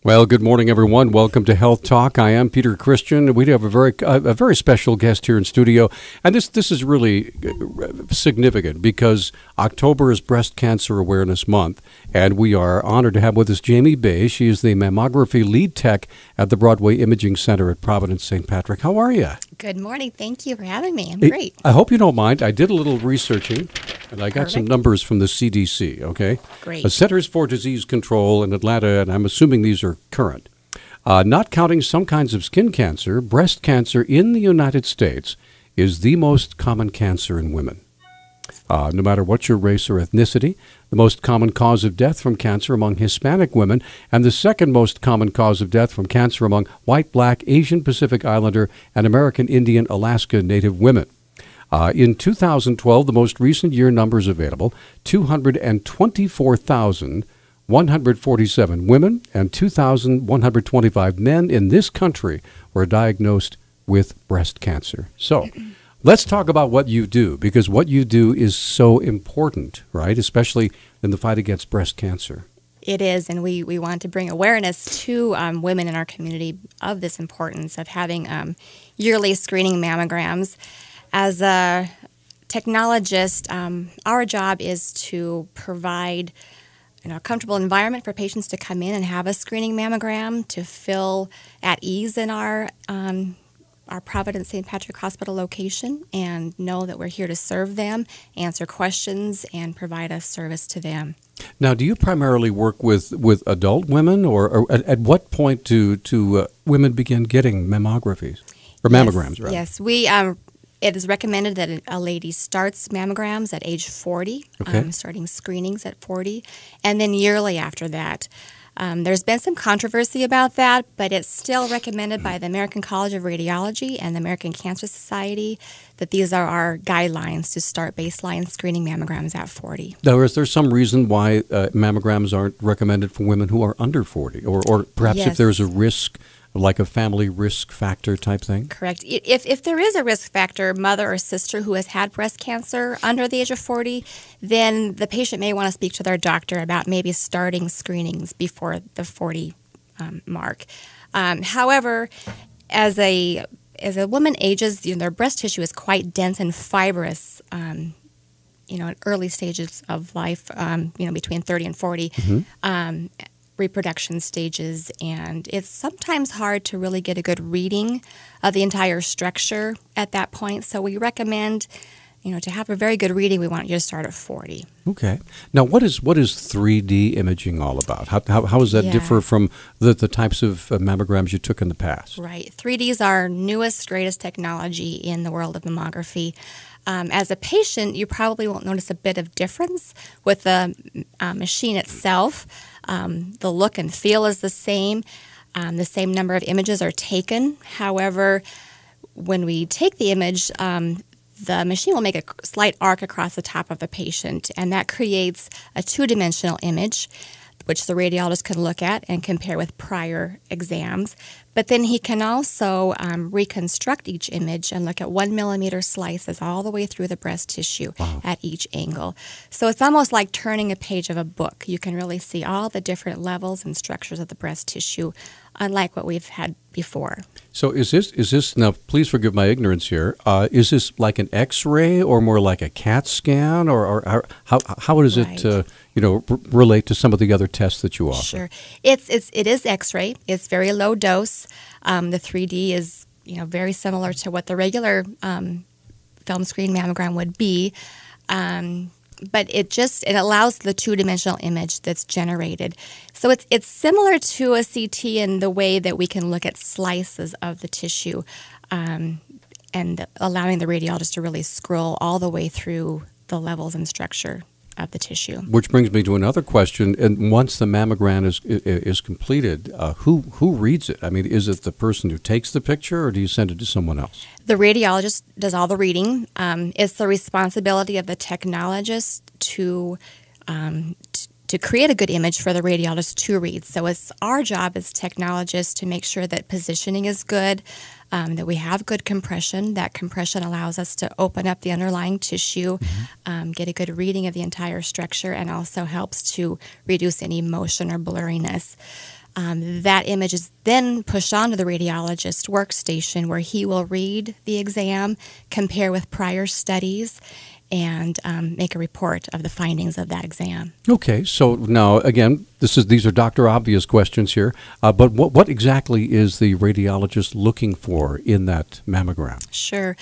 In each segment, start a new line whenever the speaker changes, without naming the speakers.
Well, good morning, everyone. Welcome to Health Talk. I am Peter Christian. We have a very special guest here in studio, and this is really significant because October is Breast Cancer Awareness Month, and we are honored to have with us Jami. She is the mammography lead tech at the Broadway Imaging Center at Providence St. Patrick. How are you?
Good morning. Thank you for having me. I'm great.
I hope you don't mind. I did a little researching, and I got some numbers from the CDC, okay?
Great.
The Centers for Disease Control in Atlanta, and I'm assuming these are current. Not counting some kinds of skin cancer, breast cancer in the United States is the most common cancer in women. No matter what your race or ethnicity, the most common cause of death from cancer among Hispanic women, and the second most common cause of death from cancer among white, black, Asian Pacific Islander, and American Indian Alaska Native women. In 2012, the most recent year numbers available, 224,147 women and 2,125 men in this country were diagnosed with breast cancer. So let's talk about what you do, because what you do is so important, right? Especially in the fight against breast cancer.
It is, and we want to bring awareness to women in our community of this importance of having yearly screening mammograms. As a technologist, our job is to provide a comfortable environment for patients to come in and have a screening mammogram, to feel at ease in our Providence St. Patrick Hospital location, and know that we're here to serve them, answer questions, and provide a service to them.
Now, do you primarily work with adult women, or at what point do women begin getting mammographies, or mammograms, rather?
Yes, it is recommended that a lady starts mammograms at age 40, starting screenings at 40, and then yearly after that. There's been some controversy about that, but it's still recommended by the American College of Radiology and the American Cancer Society that these are our guidelines to start baseline screening mammograms at 40. Now,
is there some reason why mammograms aren't recommended for women who are under 40, or perhaps if there's a risk, like a family risk factor type thing?
Correct. If there is a risk factor, mother or sister who has had breast cancer under the age of 40, then the patient may want to speak to their doctor about maybe starting screenings before the 40 mark. However, as a woman ages, their breast tissue is quite dense and fibrous. In early stages of life, between 30 and 40. Reproduction stages, and it's sometimes hard to really get a good reading of the entire structure at that point. So we recommend, to have a very good reading, we want you to start at 40. Okay.
Now, what is 3D imaging all about? How does that differ from the types of mammograms you took in the past?
Right. 3D is our newest, greatest technology in the world of mammography. As a patient, you probably won't notice a bit of difference with the machine itself. The look and feel is the same. The same number of images are taken. However, when we take the image, the machine will make a slight arc across the top of the patient, and that creates a two-dimensional image, which the radiologist can look at and compare with prior exams. But then he can also reconstruct each image and look at 1 millimeter slices all the way through the breast tissue at each angle. So it's almost like turning a page of a book. You can really see all the different levels and structures of the breast tissue, unlike what we've had before.
So is this now, please forgive my ignorance here, is this like an X-ray or more like a CAT scan, or how does it relate to some of the other tests that you offer?
Sure. It is X-ray. It's very low dose. The 3D is very similar to what the regular film screen mammogram would be. But it allows the two-dimensional image that's generated. So it's similar to a CT in the way that we can look at slices of the tissue, and allowing the radiologist to really scroll all the way through the levels and structure of the tissue.
Which brings me to another question. And once the mammogram is completed, who reads it? I mean, is it the person who takes the picture, or do you send it to someone else?
The radiologist does all the reading. It's the responsibility of the technologist to create a good image for the radiologist to read. So it's our job as technologists to make sure that positioning is good, that we have good compression. That compression allows us to open up the underlying tissue, get a good reading of the entire structure, and also helps to reduce any motion or blurriness. That image is then pushed onto the radiologist's workstation where he will read the exam, compare with prior studies, and make a report of the findings of that exam.
Okay, so now again, these are Dr. Obvious questions here, but what exactly is the radiologist looking for in that mammogram?
Sure.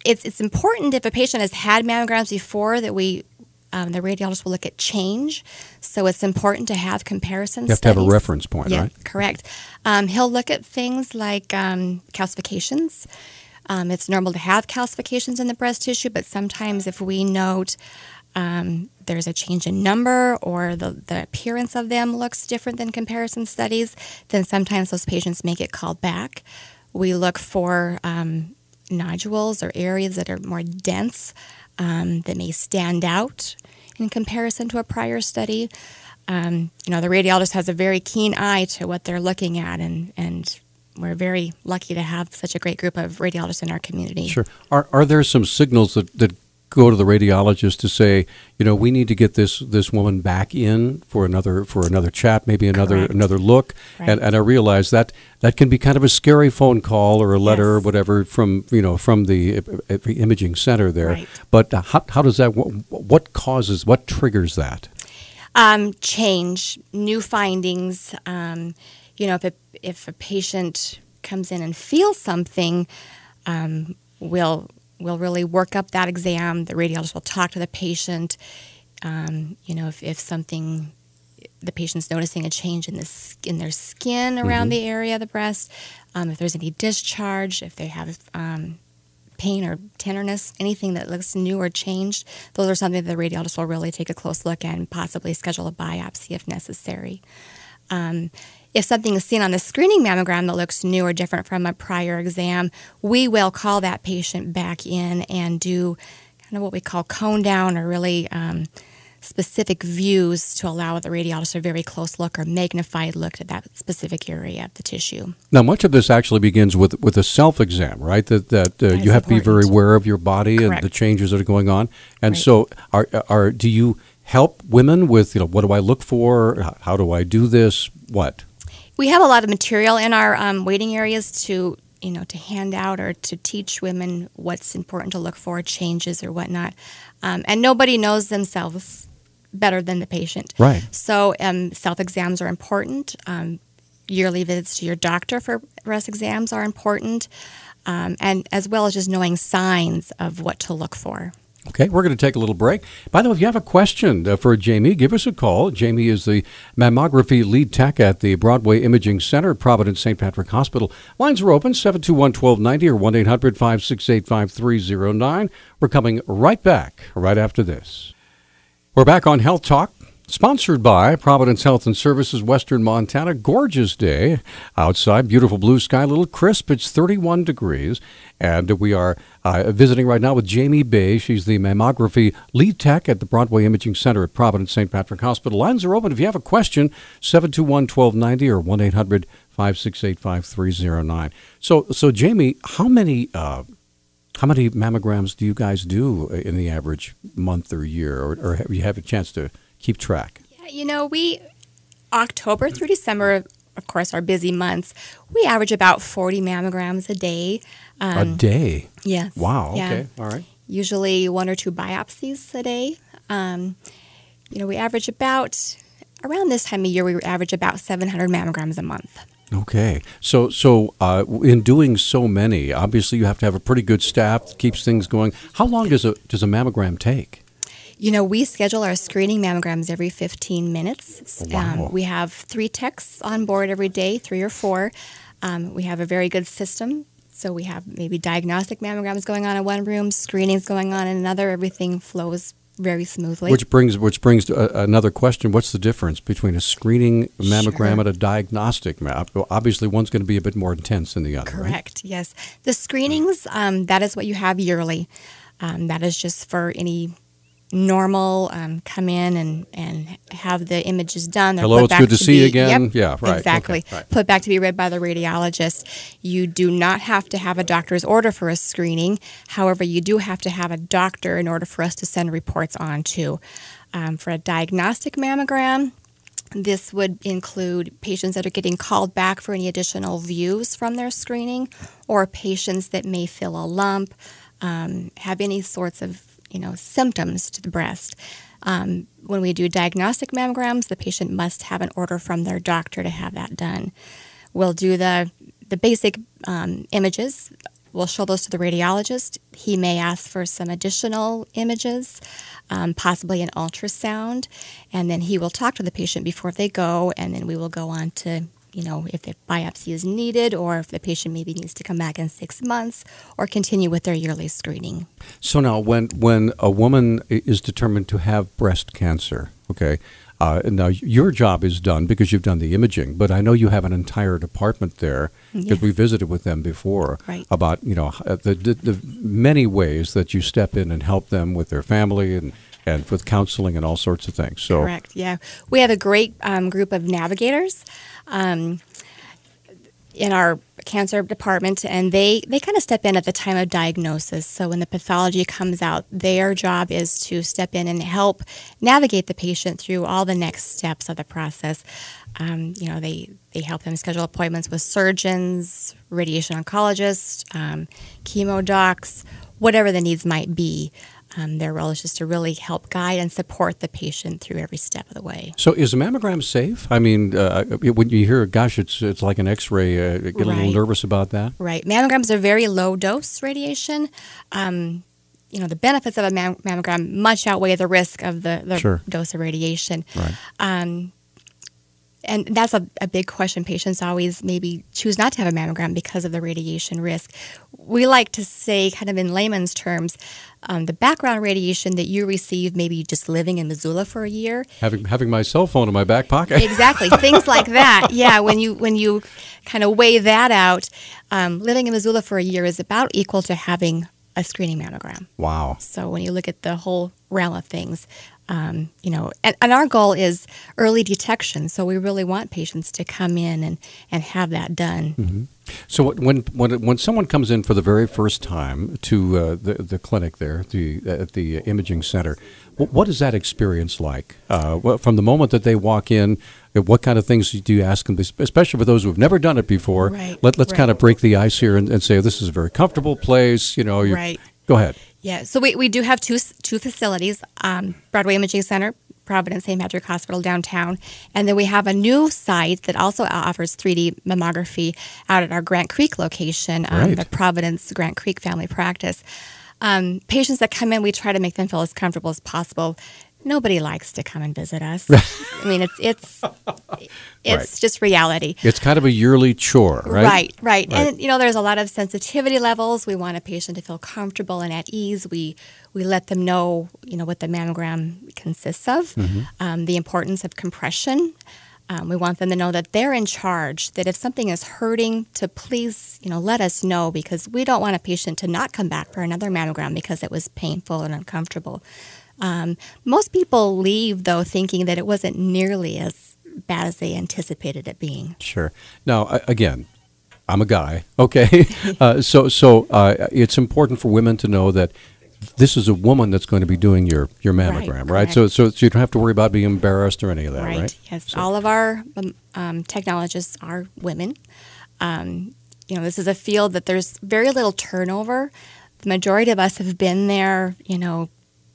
It's important if a patient has had mammograms before that the radiologist will look at change. So it's important to have comparison studies.
You have to have a reference point,
yeah,
right?
Correct. He'll look at things like calcifications. It's normal to have calcifications in the breast tissue, but sometimes if we note there's a change in number or the appearance of them looks different than comparison studies, then sometimes those patients may get called back. We look for nodules or areas that are more dense that may stand out in comparison to a prior study. The radiologist has a very keen eye to what they're looking at, and we're very lucky to have such a great group of radiologists in our community.
Sure. Are there some signals that go to the radiologist to say, we need to get this woman back in for another chat, maybe another look?
Right.
And I realize that can be kind of a scary phone call or a letter or whatever from the imaging center there. Right. But how does that? What triggers that?
Change, new findings. If a patient comes in and feels something, we'll really work up that exam. The radiologist will talk to the patient. If something, the patient's noticing a change in their skin around the area of the breast, if there's any discharge, if they have pain or tenderness, anything that looks new or changed, those are something that the radiologist will really take a close look at and possibly schedule a biopsy if necessary. If something is seen on the screening mammogram that looks new or different from a prior exam, we will call that patient back in and do kind of what we call cone down or really specific views to allow the radiologist a very close look or magnified look at that specific area of the tissue.
Now, much of this actually begins with a self-exam, right? That you have to be very aware of your body and the changes that are going on. And so do you help women with, what do I look for? How do I do this? What?
We have a lot of material in our waiting areas to hand out or to teach women what's important to look for, changes or whatnot. And nobody knows themselves better than the patient.
Right.
So self-exams are important. Yearly visits to your doctor for breast exams are important, and as well as just knowing signs of what to look for.
Okay, we're going to take a little break. By the way, if you have a question for Jami, give us a call. Jami is the mammography lead tech at the Broadway Imaging Center at Providence St. Patrick Hospital. Lines are open, 721-1290 or 1-800-568-5309. We're coming right back right after this. We're back on Health Talk, sponsored by Providence Health and Services, Western Montana. Gorgeous day outside, beautiful blue sky, a little crisp. It's 31 degrees. And we are visiting right now with Jami Bay. She's the mammography lead tech at the Broadway Imaging Center at Providence St. Patrick Hospital. Lines are open. If you have a question, 721-1290 or 1-800-568-5309. So Jami, how many mammograms do you guys do in the average month or year, or have you had a chance to keep track?
Yeah, we October through December, of course, our busy months, we average about 40 mammograms a day.
A day?
Yes.
Wow.
Yeah.
Okay. All right.
Usually 1 or 2 biopsies a day. We average about, around this time of year, we average about 700 mammograms a month.
Okay. So in doing so many, obviously you have to have a pretty good staff that keeps things going. How long does a mammogram take?
We schedule our screening mammograms every 15 minutes.
Wow.
We have 3 techs on board every day, 3 or 4. We have a very good system. So we have maybe diagnostic mammograms going on in one room, screenings going on in another. Everything flows very smoothly. Which brings
to another question. What's the difference between a screening mammogram and a diagnostic mammogram? Obviously, one's going to be a bit more intense than the other,
Correct,
right?
Yes. The screenings, that is what you have yearly. That is just for any normal, come in and have the images done. They're
Hello,
put
it's
back
good to see you again.
Yep,
yeah, right.
Exactly.
Okay, right.
Put back to be read by the radiologist. You do not have to have a doctor's order for a screening. However, you do have to have a doctor in order for us to send reports on to. For a diagnostic mammogram, This would include patients that are getting called back for any additional views from their screening, or patients that may feel a lump, have any sorts of symptoms to the breast. When we do diagnostic mammograms, the patient must have an order from their doctor to have that done. We'll do the basic images. We'll show those to the radiologist. He may ask for some additional images, possibly an ultrasound, and then he will talk to the patient before they go, and then we will go on to, if the biopsy is needed, or if the patient maybe needs to come back in 6 months, or continue with their yearly screening.
So now, when a woman is determined to have breast cancer, okay, now your job is done because you've done the imaging, but I know you have an entire department there, because we visited with them before,
right,
about the many ways that you step in and help them with their family and with counseling and all sorts of things. So
correct, yeah. We have a great group of navigators in our cancer department, and they kind of step in at the time of diagnosis. So when the pathology comes out, their job is to step in and help navigate the patient through all the next steps of the process. They help them schedule appointments with surgeons, radiation oncologists, chemo docs, whatever the needs might be. Their role is just to really help guide and support the patient through every step of the way.
So is a mammogram safe? I mean, when you hear, gosh, it's like an X-ray, get a little nervous about that?
Right. Mammograms are very low-dose radiation. The benefits of a mammogram much outweigh the risk of the
Sure.
dose of radiation.
Right.
And that's a big question. Patients always maybe choose not to have a mammogram because of the radiation risk. We like to say, kind of in layman's terms, the background radiation that you receive, maybe just living in Missoula for a year.
Having my cell phone in my back pocket.
Exactly, things like that. Yeah, when you kind of weigh that out, living in Missoula for a year is about equal to having a screening mammogram.
Wow.
So when you look at the whole realm of things, and our goal is early detection. So we really want patients to come in and have that done.
Mm-hmm. So when someone comes in for the very first time to the clinic there, at the imaging center, what is that experience like? From the moment that they walk in, what kind of things do you ask them, especially for those who have never done it before?
Right,
Let's kind of break the ice here and say this is a very comfortable place.
Right.
Go ahead.
Yeah, so we do have two facilities, Broadway Imaging Center, Providence St. Patrick Hospital downtown, and then we have a new site that also offers 3D mammography out at our Grant Creek location, the Providence Grant Creek Family Practice. Patients that come in, we try to make them feel as comfortable as possible. Nobody likes to come and visit us. I mean, it's
Right.
just reality.
It's kind of a yearly chore, right?
Right. And there's a lot of sensitivity levels. We want a patient to feel comfortable and at ease. We let them know, what the mammogram consists of, the importance of compression. We want them to know that they're in charge, that if something is hurting, to please, let us know, because we don't want a patient to not come back for another mammogram because it was painful and uncomfortable. Most people leave, though, thinking that it wasn't nearly as bad as they anticipated it being.
Sure. Now, again, I'm a guy, okay? So it's important for women to know that this is a woman that's going to be doing your mammogram, right? So you don't have to worry about being embarrassed or any of that, right?
Yes. So. All of our technologists are women. This is a field that there's very little turnover. The majority of us have been there,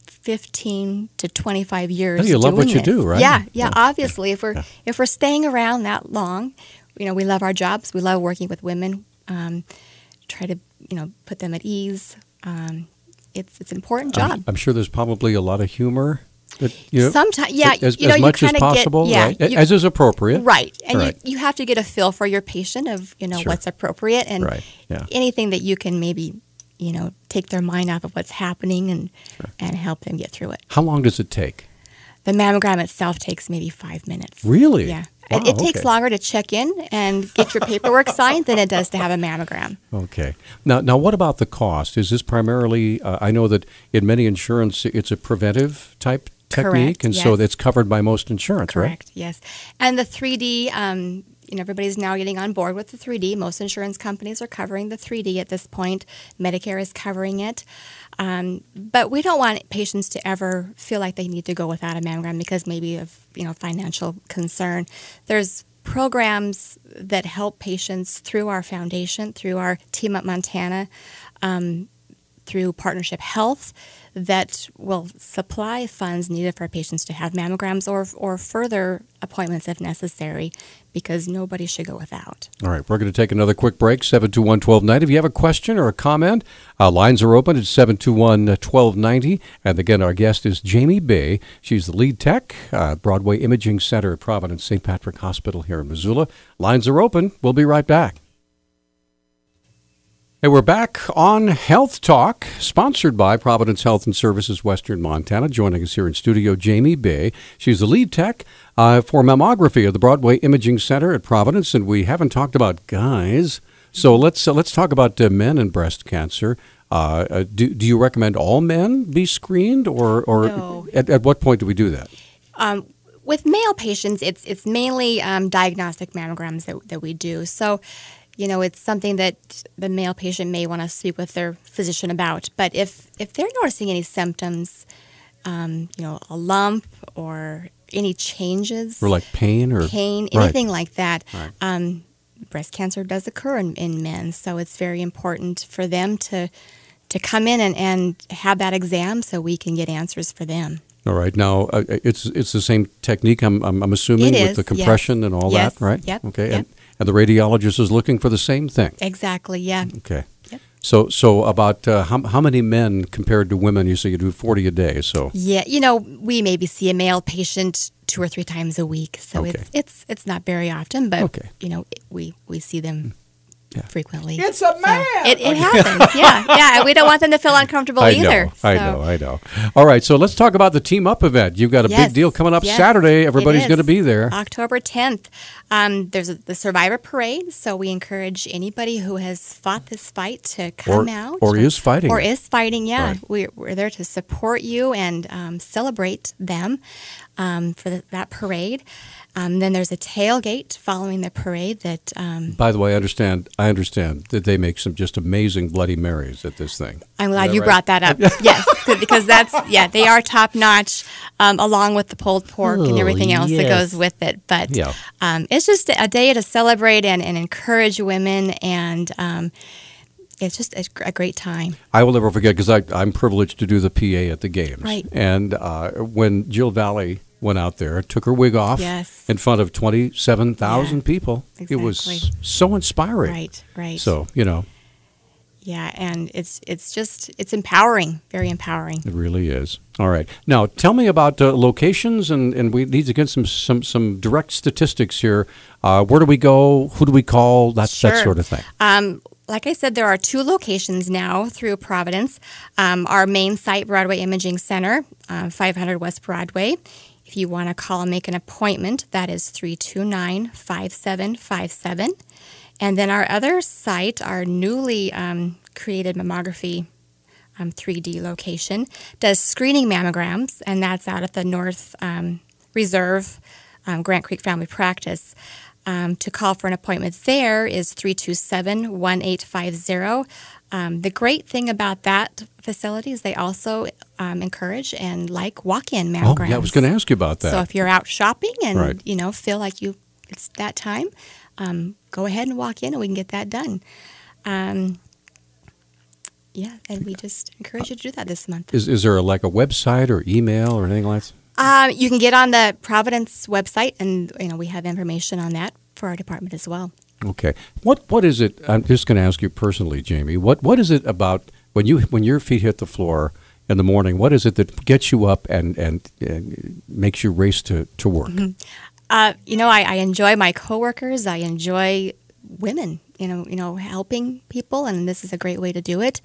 15 to 25 years.
You love what you
this.
do, right?
Yeah. Obviously, if we're staying around that long, we love our jobs. We love working with women. Try to put them at ease. It's an important job.
I'm sure there's probably a lot of humor.
Sometimes,
as much as possible, right? As is appropriate,
right? And you have to get a feel for your patient of
Sure.
what's appropriate, and anything that you can maybe take their mind off of what's happening and help them get through it.
How long does it take?
The mammogram itself takes maybe 5 minutes.
Really?
Yeah.
Wow,
it takes longer to check in and get your paperwork signed than it does to have a mammogram.
Okay. Now, what about the cost? Is this primarily? I know that in many insurance, it's a preventive type technique,
Correct,
and
yes.
so it's covered by most insurance, right?
Correct. Yes. And the 3D everybody's now getting on board with the 3D. Most insurance companies are covering the 3D at this point. Medicare is covering it. But we don't want patients to ever feel like they need to go without a mammogram because maybe of financial concern. There's programs that help patients through our foundation, through our Team Up Montana, through Partnership Health, that will supply funds needed for patients to have mammograms or further appointments if necessary, because nobody should go without.
All right, we're going to take another quick break, 721-1290. If you have a question or a comment, lines are open at 721-1290. And again, our guest is Jami Bay. She's the lead tech, Broadway Imaging Center at Providence St. Patrick Hospital here in Missoula. Lines are open. We'll be right back. Hey, we're back on Health Talk, sponsored by Providence Health and Services, Western Montana. Joining us here in studio, Jami Bay. She's the lead tech for mammography at the Broadway Imaging Center at Providence, and we haven't talked about guys. So let's talk about men and breast cancer. Do you recommend all men be screened, or
No.
At what point do we do that?
With male patients, it's mainly diagnostic mammograms that we do. So, it's something that the male patient may want to speak with their physician about. But if they're noticing any symptoms, a lump or any changes,
Or like pain,
anything like that,
Right.
Breast cancer does occur in men. So it's very important for them to come in and have that exam so we can get answers for them.
All right. Now, it's the same technique, I'm assuming,
It
with
is,
the compression
yes.
and all
Yes,
that, right?
yep,
Okay.
yep.
And the radiologist is looking for the same thing.
Exactly, yeah.
Okay.
Yep.
So about how many men compared to women? You say you do 40 a day. So
Yeah, we maybe see a male patient 2 or 3 times a week, so
Okay.
it's not very often, but
Okay.
we see them
Yeah.
frequently.
It's a man.
It happens, yeah. And we don't want them to feel uncomfortable either.
I know. All right, so let's talk about the Team Up event. You've got a
Yes,
big deal coming up
yes,
Saturday. Everybody's
it
going to
is.
be there.
October 10th. There's the Survivor Parade, so we encourage anybody who has fought this fight to come out.
Or is fighting.
Or is fighting, yeah.
Right.
We're there to support you and celebrate them for that parade. Then there's a tailgate following the parade that...
By the way, I understand that they make some just amazing Bloody Marys at this thing.
I'm glad
that
you
right?
brought that up. Yes, because they are top notch, along with the pulled pork and everything else that goes with it. But
Yeah.
it's just a day to celebrate and encourage women, and it's just a great time.
I will never forget, because I'm privileged to do the PA at the games.
Right.
And when Jill Valley went out there, took her wig off
Yes.
in front of 27,000
Yeah,
people. It was
exactly.
so inspiring.
Right.
So,
Yeah, and it's empowering, very empowering.
it really is. All right. Now, tell me about locations, and we need to get some direct statistics here. Where do we go? Who do we call? That sort of thing.
Like I said, there are 2 locations now through Providence. Our main site, Broadway Imaging Center, 500 West Broadway. If you want to call and make an appointment, that is 329-5757. And then our other site, our newly created mammography 3D location, does screening mammograms, and that's out at the North Reserve, Grant Creek Family Practice. To call for an appointment there is 327-1850. The great thing about that facility is they also encourage and like walk-in mammograms.
Oh, yeah, I was going to ask you about that.
So if you're out shopping and
Right.
Feel like it's that time, go ahead and walk in and we can get that done. Yeah, and we just encourage you to do that this month.
Is there a website or email or anything like that?
You can get on the Providence website, and we have information on that for our department as well.
Okay. What is it? I'm just going to ask you personally, Jami. What is it about when your feet hit the floor in the morning? What is it that gets you up and makes you race to work?
Mm-hmm. I enjoy my coworkers. I enjoy women. Helping people, and this is a great way to do it.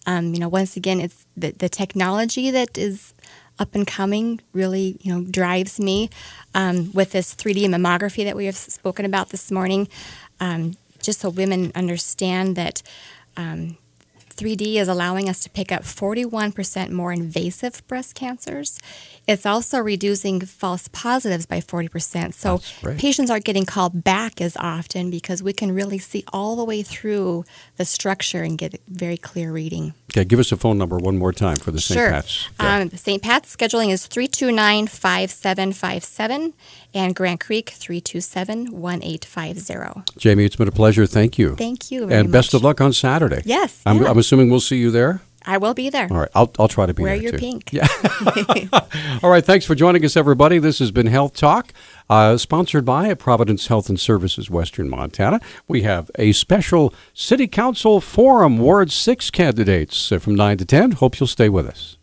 Once again, it's the technology that is up and coming really, drives me with this 3D mammography that we have spoken about this morning. Just so women understand that 3D is allowing us to pick up 41% more invasive breast cancers. It's also reducing false positives by 40%. So patients aren't getting called back as often because we can really see all the way through the structure and get a very clear reading.
Okay, give us a phone number one more time for the St. Pat's.
The St. Pat's scheduling is 329-5757 and Grant Creek 327-1850.
Jamie, it's been a pleasure. Thank you.
Thank you very
And best of luck on Saturday.
Yes.
I'm assuming we'll see you there?
I will be there.
All right, I'll try to be there too.
Wear your pink.
Yeah. All right, thanks for joining us, everybody. This has been Health Talk, sponsored by Providence Health and Services, Western Montana. We have a special City Council Forum Ward 6 candidates from 9 to 10. Hope you'll stay with us.